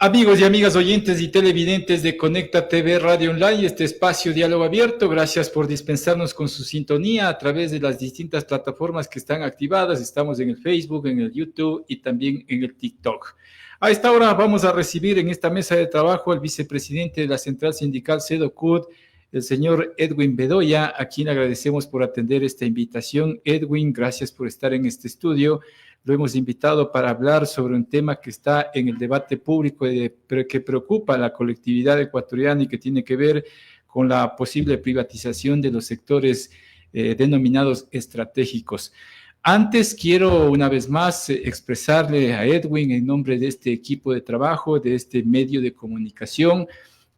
Amigos y amigas oyentes y televidentes de Conecta TV Radio Online, este espacio Diálogo Abierto, gracias por dispensarnos con su sintonía a través de las distintas plataformas que están activadas. Estamos en el Facebook, en el YouTube y también en el TikTok. A esta hora vamos a recibir en esta mesa de trabajo al vicepresidente de la Central Sindical CEDOCUT, el señor Edwin Bedoya, a quien agradecemos por atender esta invitación. Edwin, gracias por estar en este estudio. Lo hemos invitado para hablar sobre un tema que está en el debate público que preocupa a la colectividad ecuatoriana y que tiene que ver con la posible privatización de los sectores denominados estratégicos. Antes quiero una vez más expresarle a Edwin en nombre de este equipo de trabajo, de este medio de comunicación,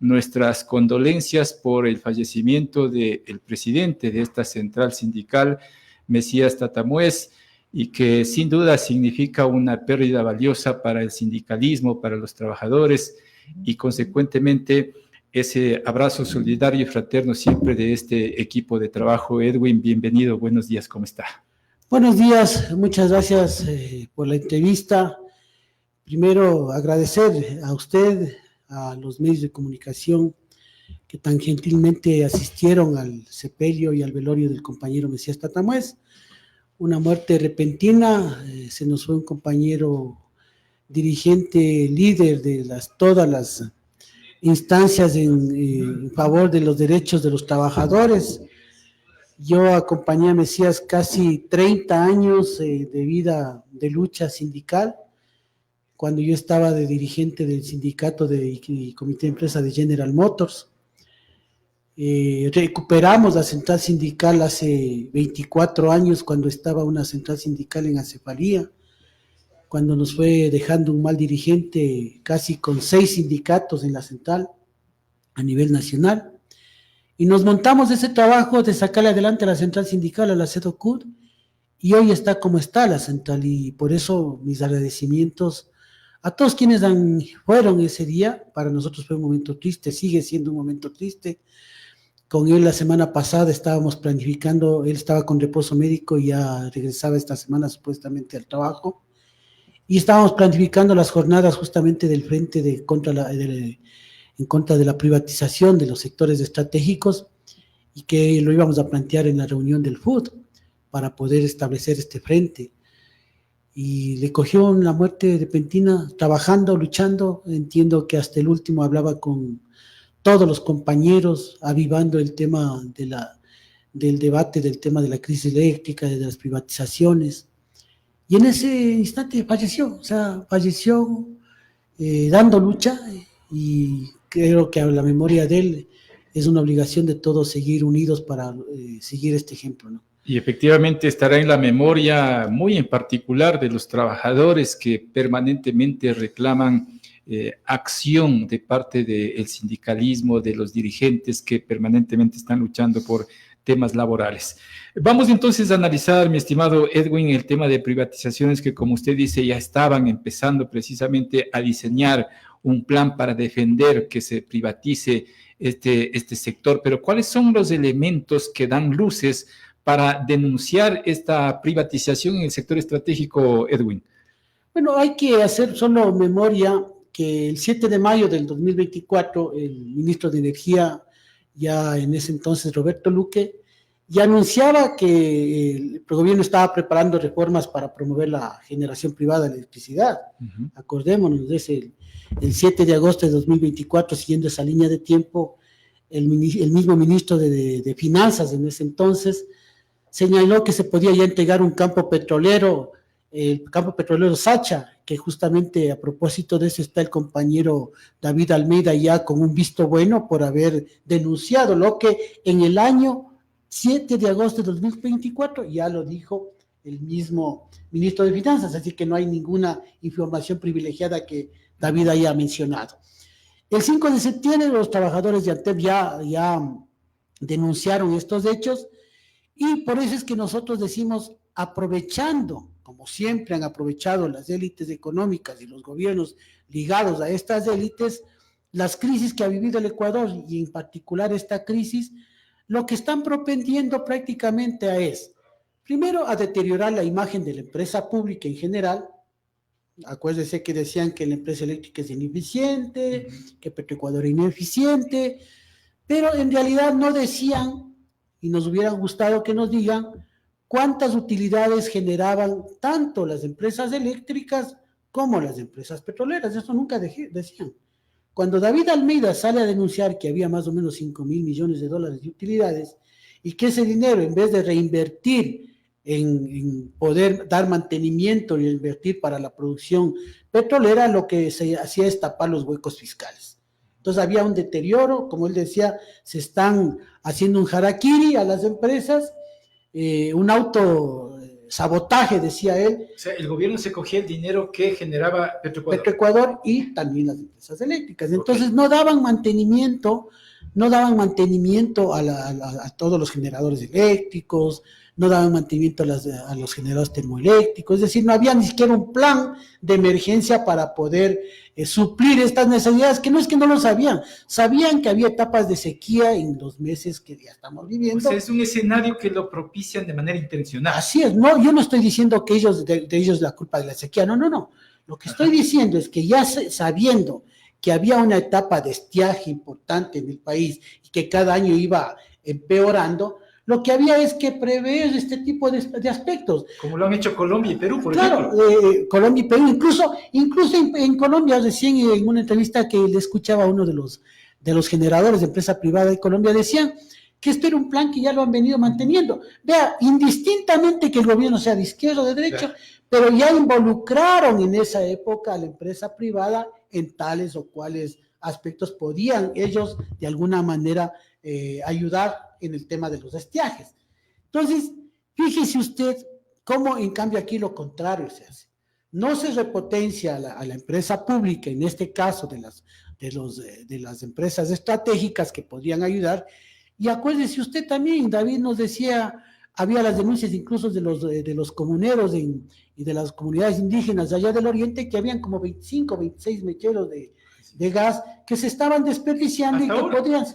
nuestras condolencias por el fallecimiento del presidente de esta central sindical, Mesías Tatamuez, y que sin duda significa una pérdida valiosa para el sindicalismo, para los trabajadores y consecuentemente ese abrazo solidario y fraterno siempre de este equipo de trabajo. Edwin, bienvenido, buenos días, ¿cómo está? Buenos días, muchas gracias por la entrevista. Primero agradecer a usted, a los medios de comunicación que tan gentilmente asistieron al sepelio y al velorio del compañero Mesías Tatamuez. Una muerte repentina, se nos fue un compañero dirigente, líder de todas las instancias en favor de los derechos de los trabajadores. Yo acompañé a Mesías casi 30 años de vida de lucha sindical, cuando yo estaba de dirigente del sindicato y comité de empresa de General Motors. Recuperamos la central sindical hace 24 años cuando estaba una central sindical en acefalía, cuando nos fue dejando un mal dirigente casi con 6 sindicatos en la central a nivel nacional, y nos montamos ese trabajo de sacarle adelante a la central sindical, a la CEDOCUT, y hoy está como está la central, y por eso mis agradecimientos a todos quienes fueron ese día. Para nosotros fue un momento triste, sigue siendo un momento triste. Con él la semana pasada estábamos planificando, él estaba con reposo médico y ya regresaba esta semana supuestamente al trabajo, y estábamos planificando las jornadas justamente del frente en contra de la privatización de los sectores estratégicos, y que lo íbamos a plantear en la reunión del FUD para poder establecer este frente. Y le cogió una muerte repentina, trabajando, luchando. Entiendo que hasta el último hablaba con todos los compañeros, avivando el tema del debate, del tema de la crisis eléctrica, de las privatizaciones. Y en ese instante falleció, dando lucha, y creo que a la memoria de él es una obligación de todos seguir unidos para seguir este ejemplo, ¿no? Y efectivamente estará en la memoria muy en particular de los trabajadores que permanentemente reclaman acción de parte del sindicalismo, de los dirigentes que permanentemente están luchando por temas laborales. Vamos entonces a analizar, mi estimado Edwin, el tema de privatizaciones que, como usted dice, ya estaban empezando precisamente a diseñar un plan para defender que se privatice este sector, pero ¿cuáles son los elementos que dan luces para denunciar esta privatización en el sector estratégico, Edwin? Bueno, hay que hacer solo memoria que el 7 de mayo del 2024, el ministro de Energía, ya en ese entonces Roberto Luque, ya anunciaba que el gobierno estaba preparando reformas para promover la generación privada de electricidad. Uh-huh. Acordémonos, desde el 7 de agosto de 2024, siguiendo esa línea de tiempo, el mismo ministro de Finanzas en ese entonces señaló que se podía ya entregar un campo petrolero, el campo petrolero Sacha, que justamente a propósito de eso está el compañero David Almeida ya con un visto bueno por haber denunciado lo que en el año 7 de agosto de 2024 ya lo dijo el mismo ministro de Finanzas, así que no hay ninguna información privilegiada que David haya mencionado. El 5 de septiembre los trabajadores de ANTEP ya denunciaron estos hechos, y por eso es que nosotros decimos, aprovechando, como siempre han aprovechado las élites económicas y los gobiernos ligados a estas élites, las crisis que ha vivido el Ecuador y en particular esta crisis, lo que están propendiendo prácticamente es, primero, a deteriorar la imagen de la empresa pública en general, Acuérdese que decían que la empresa eléctrica es ineficiente, que Petroecuador es ineficiente, pero en realidad no decían, y nos hubiera gustado que nos digan, cuántas utilidades generaban tanto las empresas eléctricas como las empresas petroleras. Eso nunca decían. Cuando David Almeida sale a denunciar que había más o menos 5.000 millones de dólares de utilidades y que ese dinero, en vez de reinvertir en poder dar mantenimiento y invertir para la producción petrolera, lo que se hacía es tapar los huecos fiscales. Entonces había un deterioro, como él decía, se están haciendo un harakiri a las empresas, un autosabotaje, decía él. O sea, el gobierno se cogía el dinero que generaba Petroecuador y también las empresas eléctricas. Entonces no daban mantenimiento a todos los generadores eléctricos, no daban mantenimiento a los generadores termoeléctricos, es decir, no había ni siquiera un plan de emergencia para poder suplir estas necesidades, que no es que no lo sabían que había etapas de sequía en los meses que ya estamos viviendo. O sea, es un escenario que lo propician de manera intencional. Así es, no, yo no estoy diciendo que de ellos la culpa de la sequía, no. Lo que estoy diciendo es que ya sabiendo que había una etapa de estiaje importante en el país y que cada año iba empeorando, lo que había es que prever este tipo de aspectos. Como lo han hecho Colombia y Perú, por ejemplo. Claro, Colombia y Perú, incluso en Colombia, recién en una entrevista que le escuchaba a uno de los generadores de empresa privada de Colombia, decían que esto era un plan que ya lo han venido manteniendo. Vea, indistintamente que el gobierno sea de izquierda o de derecha, claro, pero ya involucraron en esa época a la empresa privada en tales o cuales aspectos podían ellos de alguna manera ayudar en el tema de los estiajes. Entonces, fíjese usted cómo en cambio aquí lo contrario se hace. No se repotencia a la empresa pública, en este caso de las empresas estratégicas que podrían ayudar. Y acuérdese usted también, David nos decía, había las denuncias incluso de los comuneros y de las comunidades indígenas allá del oriente, que habían como 25, 26 mecheros de gas que se estaban desperdiciando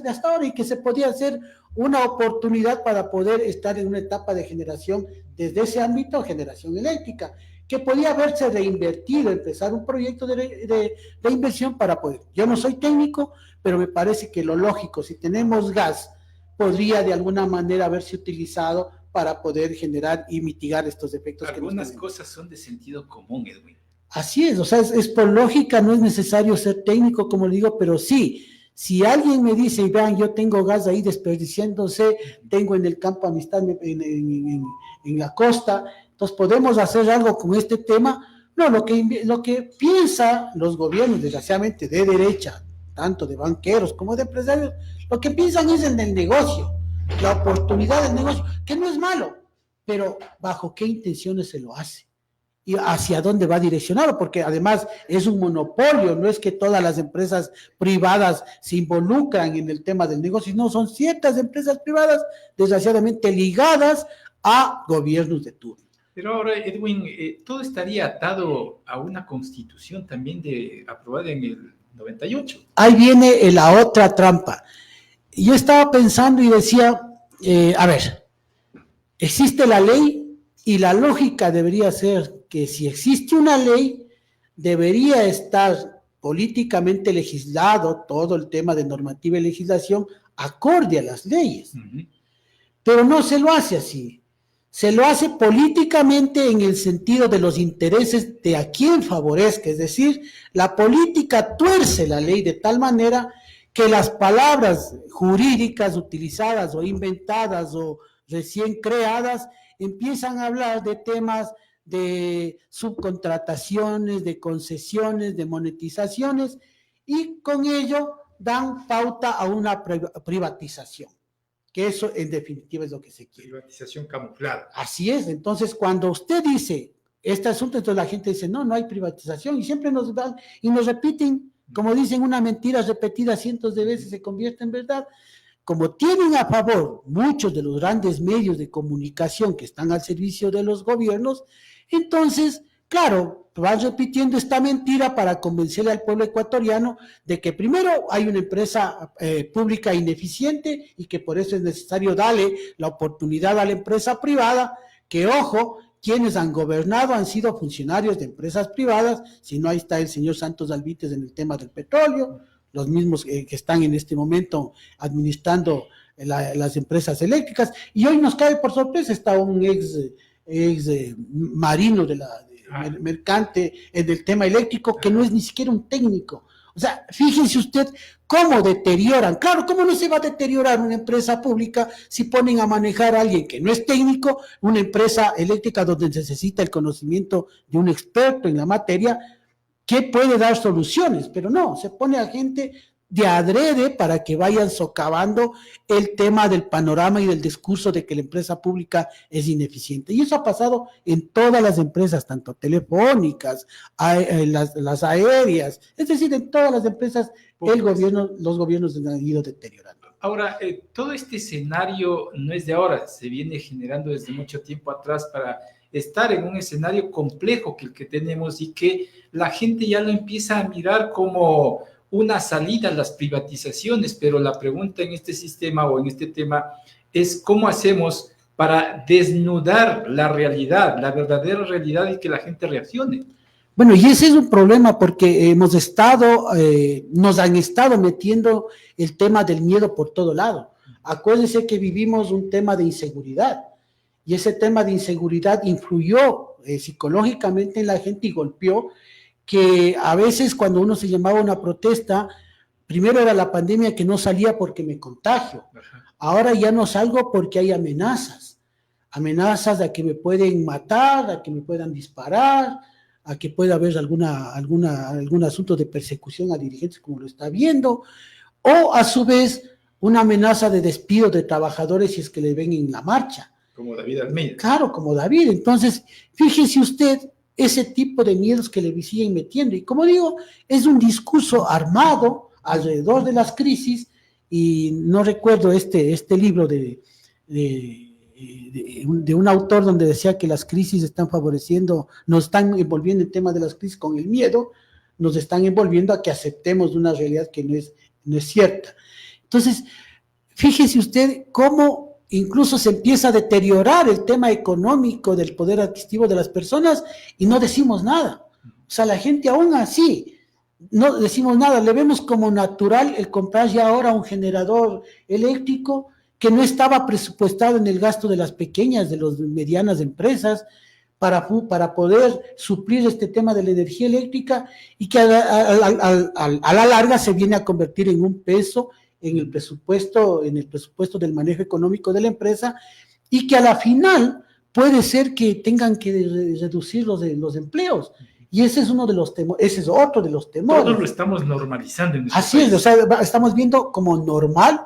hasta ahora, y que se podía hacer una oportunidad para poder estar en una etapa de generación desde ese ámbito, generación eléctrica, que podía haberse reinvertido, empezar un proyecto de inversión para poder. Yo no soy técnico, pero me parece que lo lógico, si tenemos gas, podría de alguna manera haberse utilizado para poder generar y mitigar estos efectos. Algunas cosas son de sentido común, Edwin. Así es, o sea, es por lógica, no es necesario ser técnico, como le digo, pero sí, si alguien me dice, vean, yo tengo gas ahí desperdiciándose, tengo en el campo amistad, en la costa, entonces podemos hacer algo con este tema. No, lo que piensan los gobiernos, desgraciadamente, de derecha, tanto de banqueros como de empresarios, lo que piensan es en el negocio, la oportunidad del negocio, que no es malo, pero ¿bajo qué intenciones se lo hace? Y hacia dónde va direccionado, porque además es un monopolio, no es que todas las empresas privadas se involucran en el tema del negocio, no, son ciertas empresas privadas, desgraciadamente ligadas a gobiernos de turno. Pero ahora, Edwin, todo estaría atado a una constitución también aprobada en el 98. Ahí viene la otra trampa. Yo estaba pensando y decía, a ver, existe la ley y la lógica debería ser que si existe una ley, debería estar políticamente legislado todo el tema de normativa y legislación acorde a las leyes. Uh-huh. Pero no se lo hace así. Se lo hace políticamente en el sentido de los intereses de a quien favorezca. Es decir, la política tuerce la ley de tal manera que las palabras jurídicas utilizadas o inventadas o recién creadas empiezan a hablar de temas de subcontrataciones, de concesiones, de monetizaciones, y con ello dan pauta a una privatización, que eso en definitiva es lo que se quiere. Privatización camuflada. Así es, entonces cuando usted dice este asunto, entonces la gente dice, no hay privatización, y siempre nos dan y nos repiten, como dicen, una mentira repetida cientos de veces se convierte en verdad. Como tienen a favor muchos de los grandes medios de comunicación que están al servicio de los gobiernos, entonces, claro, van repitiendo esta mentira para convencerle al pueblo ecuatoriano de que primero hay una empresa pública ineficiente y que por eso es necesario darle la oportunidad a la empresa privada, que ojo, quienes han gobernado han sido funcionarios de empresas privadas, si no ahí está el señor Santos Albites en el tema del petróleo, los mismos que están en este momento administrando las empresas eléctricas, y hoy nos cae por sorpresa, está un ex marino mercante del tema eléctrico, que no es ni siquiera un técnico. O sea, fíjense usted cómo deterioran. Claro, ¿cómo no se va a deteriorar una empresa pública si ponen a manejar a alguien que no es técnico, una empresa eléctrica donde necesita el conocimiento de un experto en la materia que puede dar soluciones? Pero no, se pone a gente de adrede para que vayan socavando el tema del panorama y del discurso de que la empresa pública es ineficiente. Y eso ha pasado en todas las empresas, tanto telefónicas, las aéreas, es decir, en todas las empresas los gobiernos han ido deteriorando. Ahora, todo este escenario no es de ahora, se viene generando desde mucho tiempo atrás para estar en un escenario complejo que el que tenemos y que la gente ya lo empieza a mirar como una salida a las privatizaciones, pero la pregunta en este sistema o en este tema es cómo hacemos para desnudar la realidad, la verdadera realidad y que la gente reaccione. Bueno, y ese es un problema porque nos han estado metiendo el tema del miedo por todo lado. Acuérdense que vivimos un tema de inseguridad y ese tema de inseguridad influyó psicológicamente en la gente y golpeó que a veces cuando uno se llamaba a una protesta, primero era la pandemia que no salía porque me contagio. Ahora ya no salgo porque hay amenazas de que me pueden matar, a que me puedan disparar, a que pueda haber algún asunto de persecución a dirigentes como lo está viendo, o a su vez una amenaza de despido de trabajadores si es que le ven en la marcha. Como David Almeida. Claro, como David. Entonces, fíjese usted ese tipo de miedos que le siguen metiendo. Y como digo, es un discurso armado alrededor de las crisis, y no recuerdo este libro de un autor donde decía que las crisis están favoreciendo, nos están envolviendo en temas de las crisis con el miedo, nos están envolviendo a que aceptemos una realidad que no es cierta. Entonces, fíjese usted cómo incluso se empieza a deteriorar el tema económico del poder adquisitivo de las personas y no decimos nada. O sea, la gente aún así no decimos nada, le vemos como natural el comprar ya ahora un generador eléctrico que no estaba presupuestado en el gasto de las pequeñas, de las medianas empresas, para poder suplir este tema de la energía eléctrica, y que a la larga se viene a convertir en un peso en el presupuesto del manejo económico de la empresa, y que a la final puede ser que tengan que reducir los empleos. Y ese es ese es otro de los temores. Todos lo estamos normalizando. Así es, o sea, estamos viendo como normal.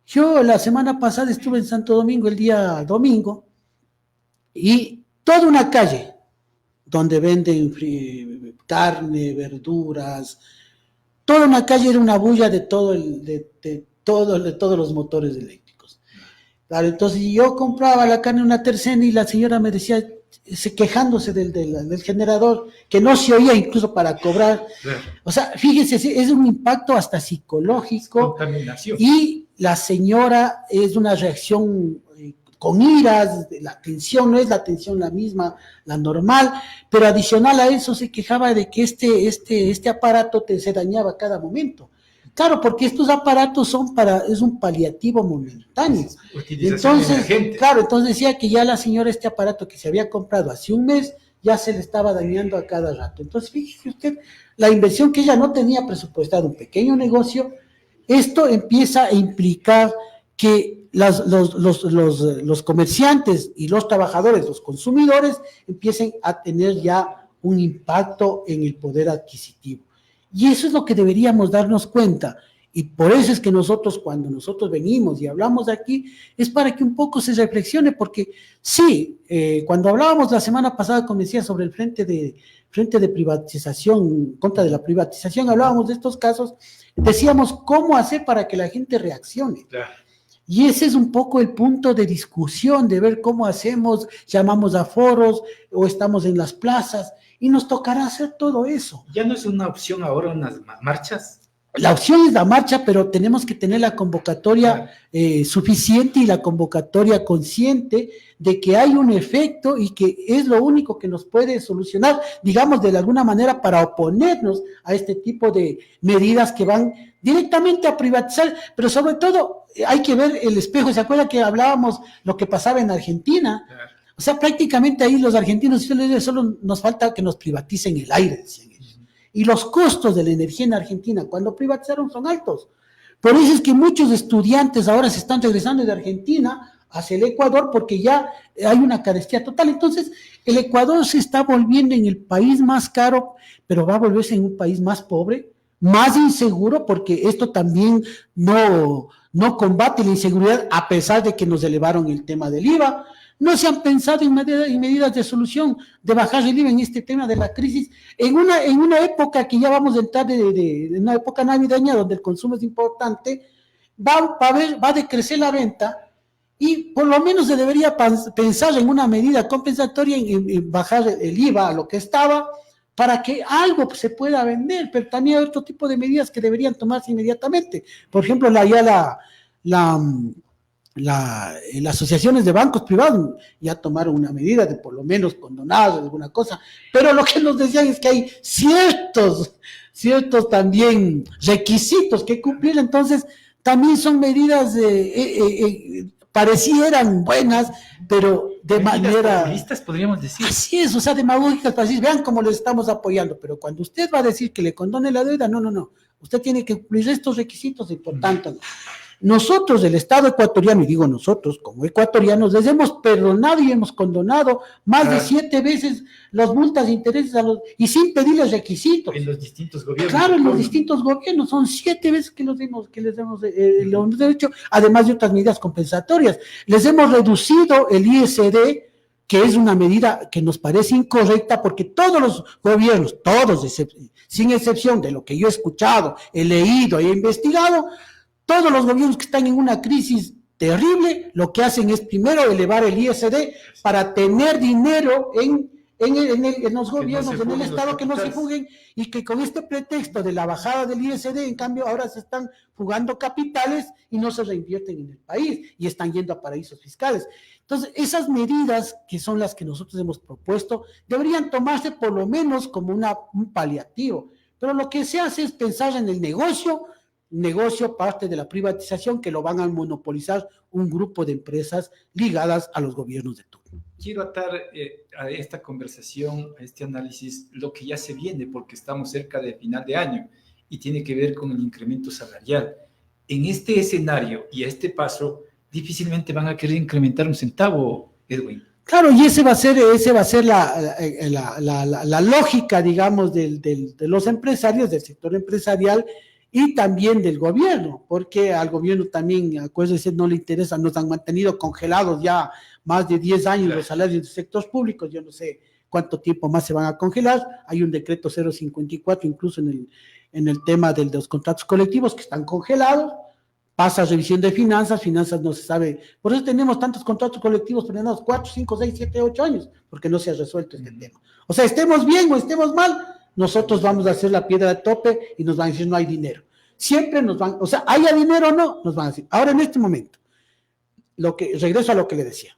Yo la semana pasada estuve en Santo Domingo el día domingo, y toda una calle donde venden carne, verduras, toda una calle era una bulla de todos los motores eléctricos. Claro, entonces yo compraba la carne en una tercena y la señora me decía, quejándose del generador, que no se oía incluso para cobrar. O sea, fíjense, es un impacto hasta psicológico. Contaminación. Y la señora es una reacción con iras, la tensión no es la tensión la misma, la normal, pero adicional a eso se quejaba de que este aparato se dañaba a cada momento. Claro, porque estos aparatos es un paliativo momentáneo. Entonces, claro, entonces decía que ya la señora, este aparato que se había comprado hace un mes, ya se le estaba dañando a cada rato. Entonces, fíjese usted, la inversión que ella no tenía presupuestado, un pequeño negocio, esto empieza a implicar que los comerciantes y los trabajadores, los consumidores, empiecen a tener ya un impacto en el poder adquisitivo. Y eso es lo que deberíamos darnos cuenta. Y por eso es que cuando nosotros venimos y hablamos aquí, es para que un poco se reflexione, porque sí, cuando hablábamos la semana pasada, como decía, sobre el frente de privatización, contra de la privatización, hablábamos de estos casos, decíamos cómo hacer para que la gente reaccione. Claro. Y ese es un poco el punto de discusión, de ver cómo hacemos, llamamos a foros o estamos en las plazas, y nos tocará hacer todo eso. ¿Ya no es una opción ahora unas marchas? la opción es la marcha, pero tenemos que tener la convocatoria suficiente y la convocatoria consciente de que hay un efecto y que es lo único que nos puede solucionar, digamos, de alguna manera para oponernos a este tipo de medidas que van directamente a privatizar, pero sobre todo hay que ver el espejo. ¿Se acuerda que hablábamos lo que pasaba en Argentina? Claro. O sea, prácticamente ahí los argentinos solo nos falta que nos privaticen el aire, decían ellos. Y los costos de la energía en Argentina cuando privatizaron son altos. Por eso es que muchos estudiantes ahora se están regresando de Argentina hacia el Ecuador porque ya hay una carestía total. Entonces, el Ecuador se está volviendo en el país más caro, pero va a volverse en un país más pobre, más inseguro, porque esto también no combate la inseguridad, a pesar de que nos elevaron el tema del IVA. No se han pensado en medidas de solución, de bajar el IVA en este tema de la crisis, en una época que ya vamos a entrar de una época navideña donde el consumo es importante, va a decrecer la venta, y por lo menos se debería pensar en una medida compensatoria en bajar el IVA a lo que estaba, para que algo se pueda vender, pero también hay otro tipo de medidas que deberían tomarse inmediatamente. Por ejemplo, las asociaciones de bancos privados ya tomaron una medida de por lo menos condonados, alguna cosa, pero lo que nos decían es que hay ciertos también requisitos que cumplir. Entonces también son medidas parecieran buenas, pero de manera... populistas, podríamos decir. Así es, o sea, demagógicas para decir, vean cómo les estamos apoyando, pero cuando usted va a decir que le condone la deuda, no, usted tiene que cumplir estos requisitos y por tanto, no. Nosotros, el Estado ecuatoriano, y digo nosotros como ecuatorianos, les hemos perdonado y hemos condonado más de 7 veces las multas de intereses y sin pedirles requisitos. En los distintos gobiernos. Claro, en los distintos gobiernos, son 7 veces que les hemos hecho, además de otras medidas compensatorias. Les hemos reducido el ISD, que es una medida que nos parece incorrecta, porque todos los gobiernos, sin excepción de lo que yo he escuchado, he leído y he investigado, todos los gobiernos que están en una crisis terrible, lo que hacen es primero elevar el ISD para tener dinero en los gobiernos, en el Estado, que no se fuguen, y que con este pretexto de la bajada del ISD, en cambio, ahora se están fugando capitales y no se reinvierten en el país y están yendo a paraísos fiscales. Entonces, esas medidas, que son las que nosotros hemos propuesto, deberían tomarse por lo menos como un paliativo, pero lo que se hace es pensar en el negocio parte de la privatización, que lo van a monopolizar un grupo de empresas ligadas a los gobiernos de turno. Quiero atar a esta conversación, a este análisis, lo que ya se viene, porque estamos cerca de final de año y tiene que ver con el incremento salarial. En este escenario y a este paso, difícilmente van a querer incrementar un centavo, Edwin. Claro, y ese va a ser la lógica, digamos, de los empresarios, del sector empresarial, y también del gobierno, porque al gobierno también, acuérdense, no le interesa. Nos han mantenido congelados ya más de 10 años, claro, los salarios de sectores públicos. Yo no sé cuánto tiempo más se van a congelar. Hay un decreto 054 incluso en el tema de los contratos colectivos que están congelados. Pasa revisión de finanzas no se sabe. Por eso tenemos tantos contratos colectivos terminados 4, 5, 6, 7, 8 años, porque no se ha resuelto este tema. O sea, estemos bien o estemos mal, nosotros vamos a hacer la piedra de tope y nos van a decir no hay dinero. Siempre nos van, o sea, haya dinero o no, nos van a decir. Ahora, en este momento, regreso a lo que le decía.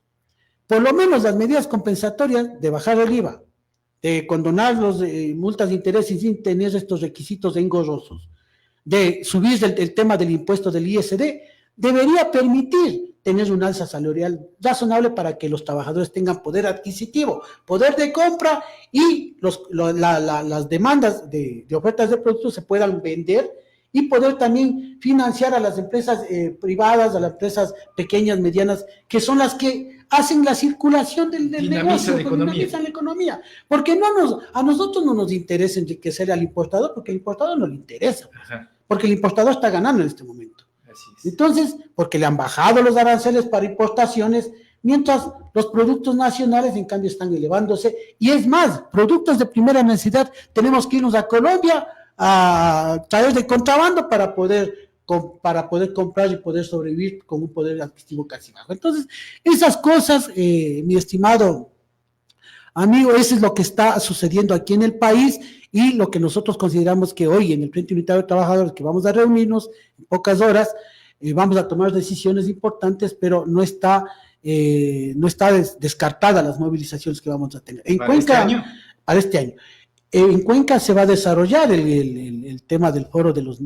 Por lo menos las medidas compensatorias de bajar el IVA, de condonar las multas de interés sin tener estos requisitos engorrosos, de subir el tema del impuesto del ISD, debería permitir tener un alza salarial razonable para que los trabajadores tengan poder adquisitivo, poder de compra, y las demandas de ofertas de productos se puedan vender, y poder también financiar a las empresas privadas, a las empresas pequeñas, medianas, que son las que hacen la circulación del negocio, dinamizan la economía. Porque a nosotros no nos interesa enriquecer al importador, porque al importador no le interesa. Ajá. Porque el importador está ganando en este momento. Entonces, porque le han bajado los aranceles para importaciones, mientras los productos nacionales, en cambio, están elevándose. Y es más, productos de primera necesidad, tenemos que irnos a Colombia a traer de contrabando para poder comprar y poder sobrevivir con un poder adquisitivo casi bajo. Entonces, esas cosas, mi estimado Amigo, eso es lo que está sucediendo aquí en el país y lo que nosotros consideramos que hoy en el Frente Unitario de Trabajadores, que vamos a reunirnos en pocas horas, vamos a tomar decisiones importantes, pero no está descartada las movilizaciones que vamos a tener. En ¿Para Cuenca, este año? para este año. En Cuenca se va a desarrollar el tema del foro de los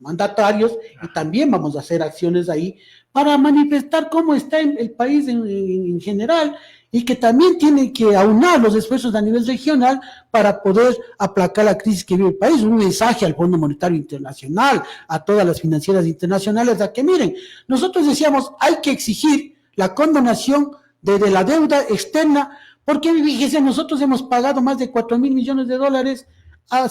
mandatarios y también vamos a hacer acciones ahí para manifestar cómo está el país en general y que también tiene que aunar los esfuerzos a nivel regional para poder aplacar la crisis que vive el país. Un mensaje al Fondo Monetario Internacional, a todas las financieras internacionales, a que miren, nosotros decíamos hay que exigir la condonación de la deuda externa, porque fíjese, nosotros hemos pagado más de 4,000 millones de dólares,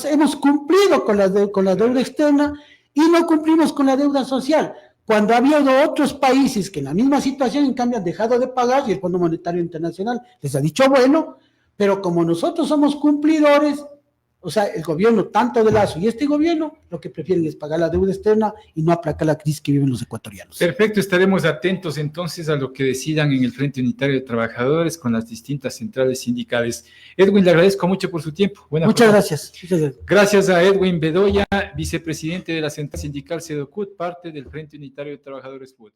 hemos cumplido con la deuda externa y no cumplimos con la deuda social. Cuando ha habido otros países que en la misma situación, en cambio, han dejado de pagar y el Fondo Monetario Internacional les ha dicho, bueno, pero como nosotros somos cumplidores, o sea, el gobierno, tanto de Lazo y este gobierno, lo que prefieren es pagar la deuda externa y no aplacar la crisis que viven los ecuatorianos. Perfecto, estaremos atentos entonces a lo que decidan en el Frente Unitario de Trabajadores con las distintas centrales sindicales. Edwin, le agradezco mucho por su tiempo. Muchas gracias. Gracias a Edwin Bedoya, vicepresidente de la Central Sindical CEDOCUT, parte del Frente Unitario de Trabajadores FUT.